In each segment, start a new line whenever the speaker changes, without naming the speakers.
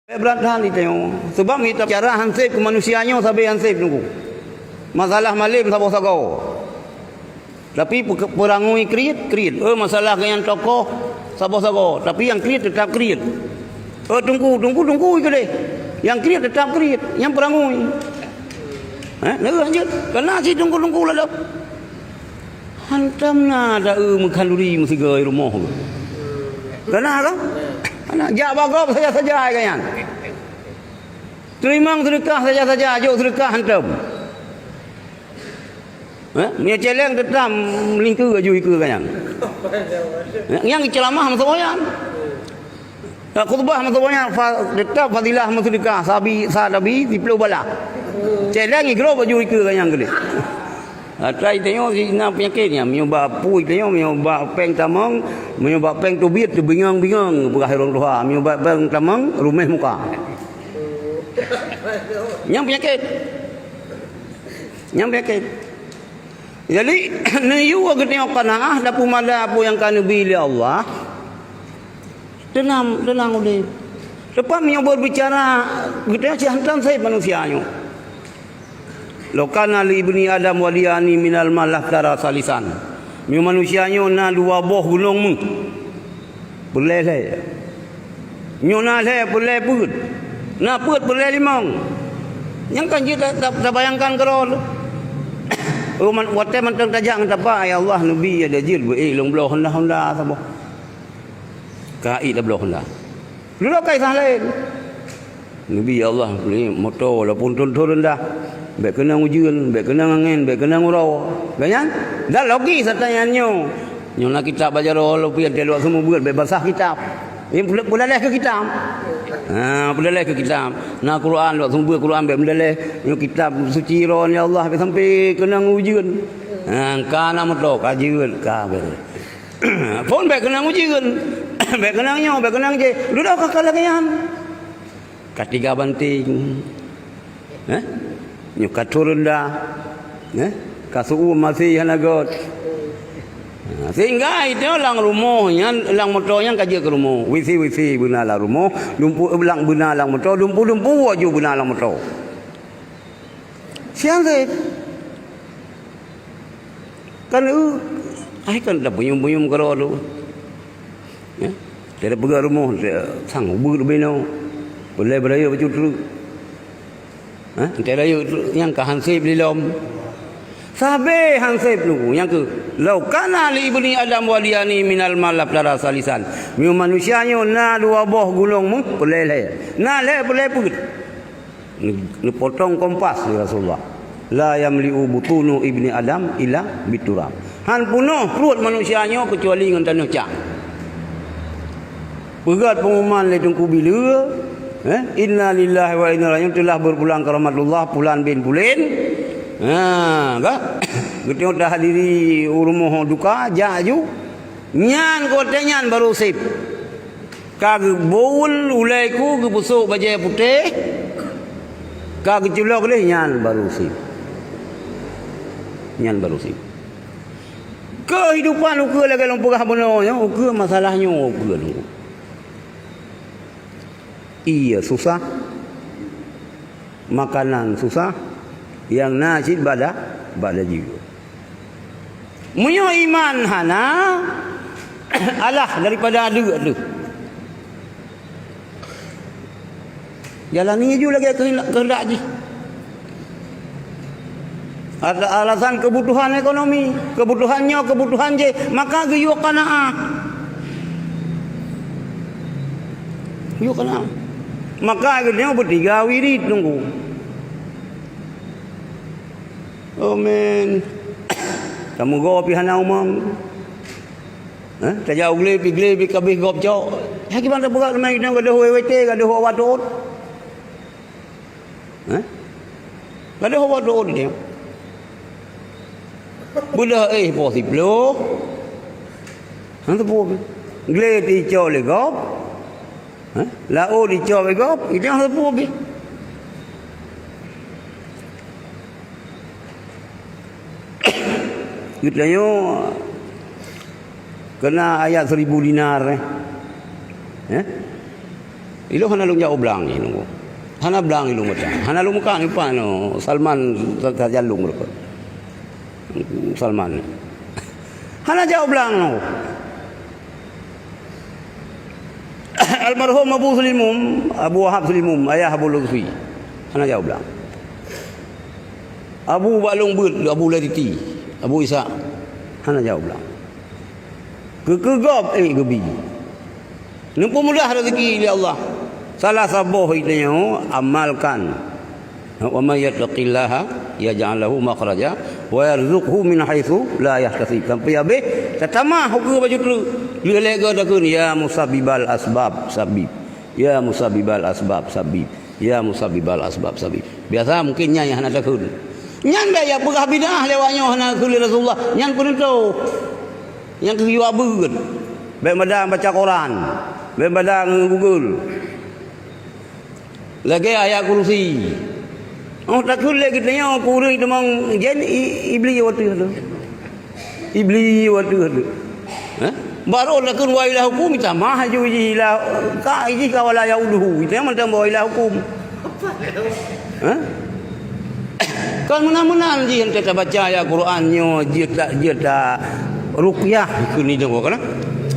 Berat ni tengok. Sebab kita cara hansip ke manusianya sampai hansip tunggu. Masalah malim sabar-sabar. Tapi perangui kriit. Masalah yang tokoh sabar-sabar. Tapi yang kriit tetap kriit. Tunggu ke dia. Yang kriit tetap kriit. Yang perangui. Lanjut. Kena si tunggu lah dah. Hantam na ada mengkanduri mesti gay rumah. Kena kan? Anak jak bagop saja kan. Terima sedekah saja, ajuk sedekah hantam. Dia celeng tetap melingkar aju ke kan. Yang ceramah masa boyan. Khutbah masa boyan tetap fadilah sedekah sabi dipelu bala. Celeng igro baju ke kan gede. Try tengok si nak penyakitnya, menyebab pui tengok, menyebab peng tamang, menyebab peng tubit tu bingang berakhirun doa, menyebab peng tamang rumah muka. Yang penyakit. Jadi niu agak tengok qanaah dapu mala apa yang kana bila Allah. Tenang udah. Lepas menyebut berbicara, kita hantam saya manusianya. Lokana li ibni Adam waliyani minal malah tara salisan. Miu manusianya na dua boh gunung mu. Boleh. Miu na le boleh put. Na put boleh limang. Yang kan kita tak bayangkan kerol. Man wate man tang tajang tapa ya Allah nabi ada jil long bloh honda sabo. Kai dah bloh honda. Dulu kai sah lain. Nabi Allah beli motor walaupun turun dah. Baik kena ujian, baik kena angin, baik kena ngurau. Ganyan? Dah lagi satanyannya. Nyo nak kitab baca roh pian telok semua buat basah kitab. Boleh ke kitab. Boleh ke kitab. Nah Quran lok semua Quran baik boleh. Nyo kitab suci roh ya Allah sampai kena ujian. Kana motor kajian ka ber. Pun baik kena ujian. Baik kena nyo, baik kena je. Lu dah kakak lagian. Ketiga banting. Nyukat turun dah. Kasu'u masih hanagot. Sehingga itu lang rumahnya, lang motornya kaji ke rumah. Wisi benar lah rumah. Lumpu lang benar lang motor. Lumpu waju benar lang motor. Siang saya. Kan kan dah buyum karo tu. Dia pergi rumah. Sang ubur beno. Boleh beraya baju tu. Antara yang ke hansib lilom. Sabe hansib lu yang ke lau kana li ibni Adam waliyani minal malab lara salisan. Miu manusianya na dua boh gulung mu boleh. Na le boleh put. Ni potong kompas ya Rasulullah. La yamli'u butunu ibni Adam illa biturab. Han punuh perut manusianya kecuali dengan tanah cak. Pegat pengumuman le tungku bila inna lillahi wa inna ilaihi telah berpulang ke rahmatullah pulan bin pulin. Kita dah hadiri rumah duka jaju. Nyan kotenyan baru sip. Kag boul ulaiku ke busuk baju putih. Kag culok leh nyan baru sip. Kehidupan ukur lagi lompah benarnya, ukur masalahnya ukur dulu. Iya susah, makanan susah, yang najis bada juga. Munyo iman hana, alah daripada ada tu. Jalan ni juga lagi kehendak je. Ada alasan kebutuhan ekonomi, kebutuhan je, maka geyo qanaah. Maka akhirnya bertiga wirid tunggu. Amin. Kamu go pihana umang. Tajau gle pi kabih gop cok. Haki bang buka mai nang gado wete gado watot. Gado watot dia. Budak possible. Hang tu gle ti cok le gop. Lao di cok gop, itu yang sepuh be. Kitanya kena ayat 1000 dinar Ilo hana lung jauh belang ni nunggu. Hana belang ilung macam. Hana lung muka ni pa no Salman terjalung berapa. Salman. Hana jauh belang no. Almarhum Abu Sulimum, Abu Wahab Sulimum, ayah Abu Lutfi. Hana jauh belang. Abu Balung Bud, Abu Latiti, Abu Isa. Hana jauh belang. Kegop gebi. Nampu mudah rezeki ya Allah. Salah sabuh itu amalkan. Wa may yattaqillaha yaj'al lahu makhraja wa yarzuqhu min haitsu la yahtasib. Sampai habis tatamah hukum baju tu. Dia lega dakun ya musabbibal asbab sabib. Ya musabbibal asbab sabib. Ya musabbibal asbab sabib. Biasa mungkin nyai hana dakun. Nyan dah ya pegah bidah lewatnya hana kuli Rasulullah. Nyan pun tu. Yang ke abud. Baik badan baca Quran. Baik badan Google. Lagi ayat kursi. Oh tak kul lagi tanya kurang demang jen iblis waktu tu. Iblis waktu tu. Ha? Baru lakun wa ila hukum ta ma haju ila ka iji ka wala yauduhu. Itu yang mentang wa ila hukum. Ha? Kan mana-mana ji yang kita baca ayat Qurannya dia tak ruqyah kun ni dengar kan?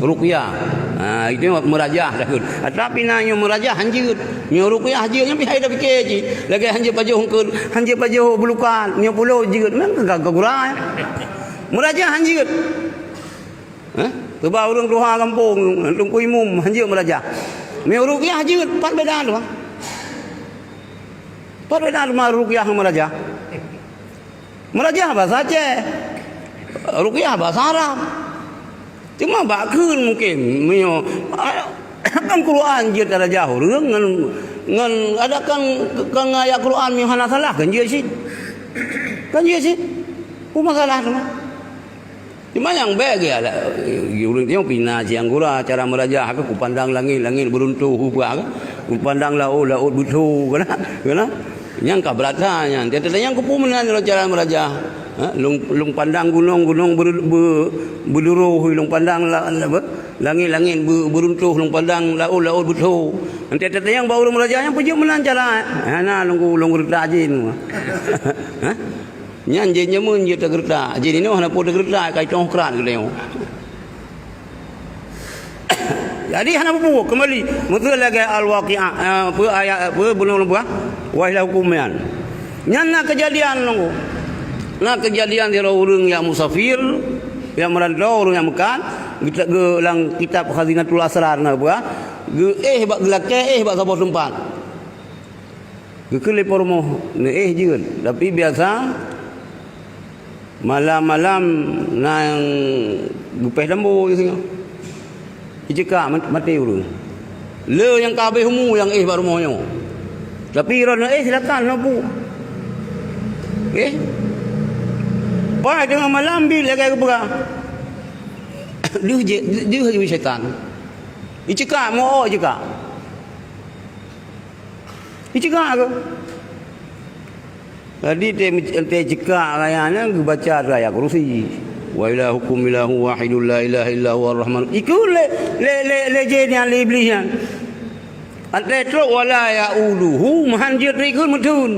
Ruqyah. Ha itu merajah dah kun. Tapi nanya merajah hanjut. Nyo ruqyah je yang pihai dah fikir je. Lagi hanjut pajuh kun, hanjut pajuh belukan, nyo pulau je. Memang gagak-gagak. Merajah hanjut. Ha? Sebab orang keluar kampung, tungku imum hanjut merajah. Nyo ruqyah je pat beda tu. Pat beda tu ruqyah merajah. Merajah bahasa Aceh. Ruqyah bahasa Arab. Cuma bakun mungkin menyo kan Quran je tak ada jauh ngan ada kan ayat Quran yang hana salah kan je sih. Kan je sih. Apa masalah tu? Cuma yang baik ya lah. Urang tengok pina siang gura cara merajah ke pandang langit beruntuh apa ke? Ku pandang laut butuh kana? Yang kabratanya. Dia yang kupumenan cara merajah. Ha? Lung pandang gunung berduruh, lung pandang langit beruntuh, lung pandang laut butuh. Nanti yang baru merajanya pujuk melancara. Hana lung gertak jin. Ha? Nyan je nyemun je tergertak. Jin ini hana pun tergertak kai congkran ke dia. Jadi hana buku kembali. Betul lagi al-waqi'ah. Apa ayat apa belum buah? Wa ila hukuman. Nyan nak kejadian nunggu. Nah kejadian dia orang yang musafir, yang merantau orang yang makan, kita gelang kitab Khazinatul Asrar na apa? Bak gelake bak sabo tempat. Gekele pormo je, tapi biasa malam-malam nang gupeh dambo gitu. Ijeka mati urang. Le yang kabeh humu yang bak rumohnya. Tapi rona silakan nabu. Pai dengan malam bila kaya berah. Dia hanya syaitan. Icekak mau icekak. Icekak ke? Jadi dia cekak kayaknya baca ayat kursi. Wa ila hukum ilahu wahidul la ilaha illa huwa ar-rahman. Ikut le jenian le iblisan. Ante tro wala yauluhu mahanjir rikun mutun.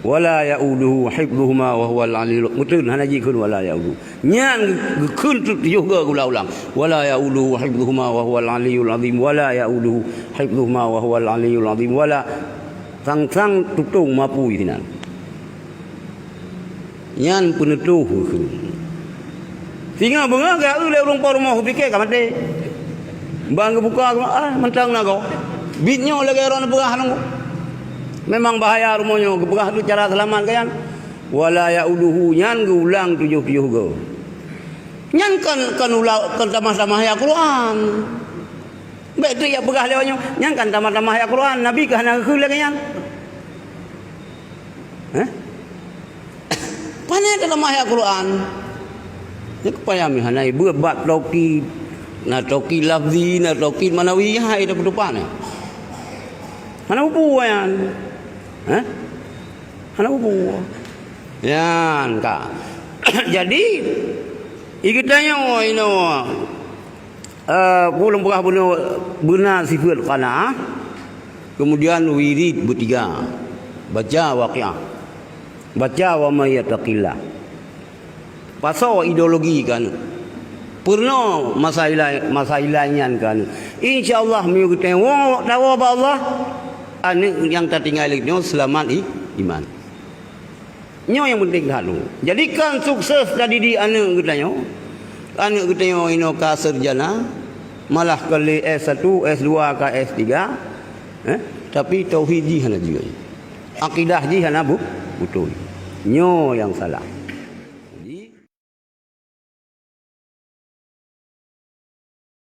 Wala yauduhu hifdhuhuma wa huwal aliyyul mutun hana jikun wala yaudu nyan gekun tu juga ulang wala yauduhu hifdhuhuma wa huwal aliyyul azim wala yauduhu hifdhuhuma wa huwal aliyyul azim wala sang tutung mapu itinan nyan penetuh singa benga ga le urang pormo fikir ka mate bang buka mentang nago bitnyo lagi ron begah nang memang bahaya rumahnya gebegah tu cara selamat kan wala yauduhu nyan ulang 70 go nyan kan ulang kan tamah-tamah ya Quran baik tu ya begah lewatnya nyan kan tamah-tamah ya Quran nabi kah nak ke lagi nyan pane tamah ya Quran ni kepayami hanai bebat toki na toki lafzi na toki manawi hai dah depan ni hana upu yan hana upu yan ka jadi ikitanya Pulang berah benar sifat qanaah. Kemudian wirid bertiga. Baca waqiah. Baca wa may yattaqillah. Pasal ideologi kan. Pernah masalah kan. Insya-Allah mengikuti tawa ba Allah. Ane yang tertinggal itu selamat iman. Nyo yang penting halu. Jadikan sukses tadi di ane katanya. Ane katanya ino ka sarjana malah kali S1, S2 ke S3. Tapi tauhid hana juga. Akidah ji hana betul. Nyo yang salah.